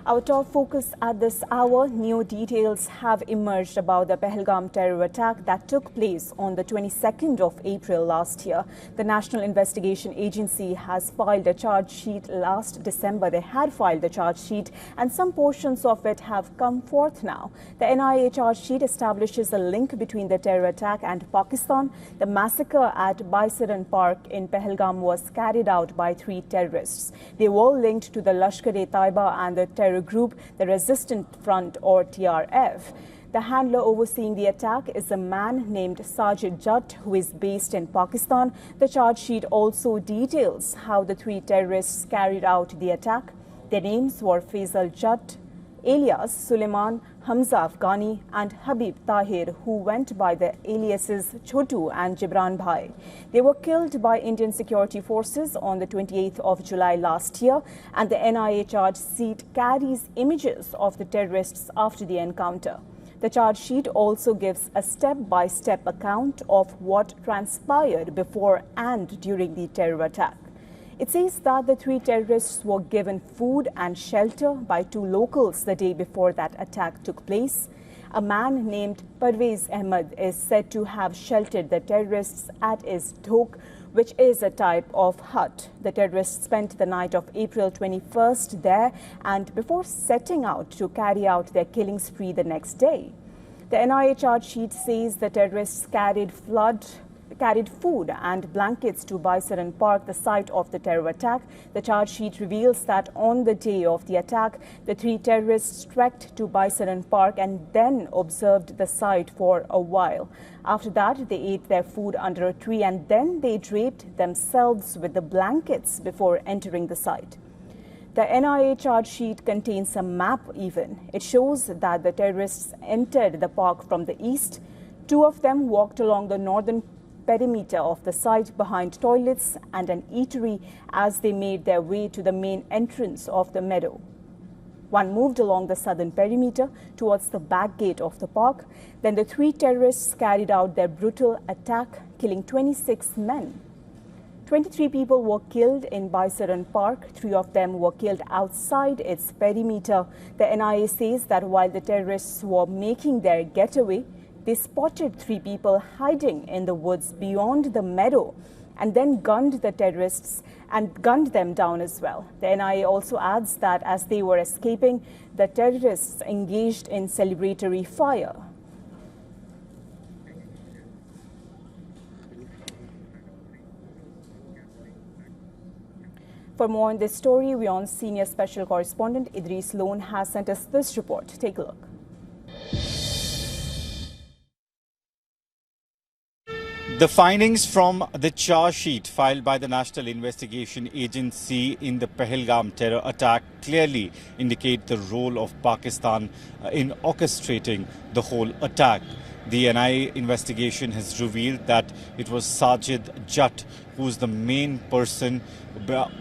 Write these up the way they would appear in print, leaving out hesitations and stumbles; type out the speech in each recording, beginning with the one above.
Our top focus at this hour, new details have emerged about the Pahalgam terror attack that took place on the 22nd of April last year. The National Investigation Agency has filed a charge sheet last December. They had filed the charge sheet and some portions of it have come forth now. The NIA charge sheet establishes a link between the terror attack and Pakistan. The massacre at Baisaran Park in Pahalgam was carried out by 3 terrorists. They were linked to the Lashkar-e-Taiba and the terror group, the Resistant Front or TRF. The handler overseeing the attack is a man named Sajid Jatt, who is based in Pakistan. The charge sheet also details how the 3 terrorists carried out the attack. Their names were Faisal Jatt, alias Suleiman, Hamza Afghani and Habib Tahir, who went by the aliases Chotu and Jibran Bhai. They were killed by Indian security forces on the 28th of July last year, and the NIA charge sheet carries images of the terrorists after the encounter. The charge sheet also gives a step-by-step account of what transpired before and during the terror attack. It says that the 3 terrorists were given food and shelter by 2 locals the day before that attack took place. A man named Parvez Ahmed is said to have sheltered the terrorists at his dhok, which is a type of hut. The terrorists spent the night of April 21st there and before setting out to carry out their killing spree the next day. The NIA charge sheet says the terrorists carried food and blankets to Baisaran Park, the site of the terror attack. The charge sheet reveals that on the day of the attack, the 3 terrorists trekked to Baisaran Park and then observed the site for a while. After that, they ate their food under a tree and then they draped themselves with the blankets before entering the site. The NIA charge sheet contains a map even. It shows that the terrorists entered the park from the east. 2 of them walked along the northern perimeter of the site behind toilets and an eatery as they made their way to the main entrance of the meadow. 1 moved along the southern perimeter towards the back gate of the park. Then the 3 terrorists carried out their brutal attack, killing 26 men. 23 people were killed in Baisaran Park. 3 of them were killed outside its perimeter. The NIA says that while the terrorists were making their getaway, they spotted 3 people hiding in the woods beyond the meadow and then gunned the terrorists and gunned them down as well. The NIA also adds that as they were escaping, the terrorists engaged in celebratory fire. For more on this story, WION senior special correspondent Idris Lone has sent us this report. Take a look. The findings from the charge sheet filed by the National Investigation Agency in the Pahalgam terror attack clearly indicate the role of Pakistan in orchestrating the whole attack. The NIA investigation has revealed that it was Sajid Jatt who is the main person,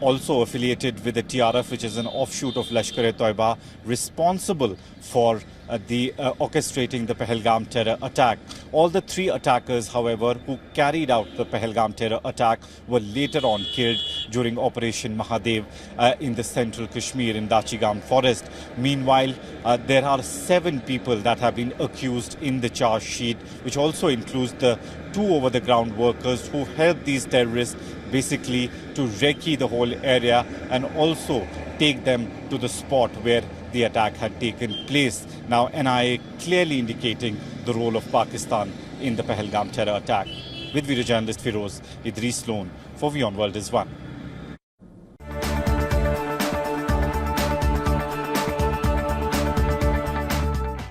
also affiliated with the TRF, which is an offshoot of Lashkar-e-Taiba, responsible for orchestrating the Pahalgam terror attack. All the 3 attackers, however, who carried out the Pahalgam terror attack were later on killed during Operation Mahadev in the central Kashmir in Dachigam forest. Meanwhile, there are 7 people that have been accused in the charge sheet, which also includes the 2 over-the-ground workers who helped these terrorists basically to recce the whole area and also take them to the spot where the attack had taken place. Now, NIA clearly indicating the role of Pakistan in the Pahalgam terror attack. With video journalist Firoz, Idris Lone for WION World is One.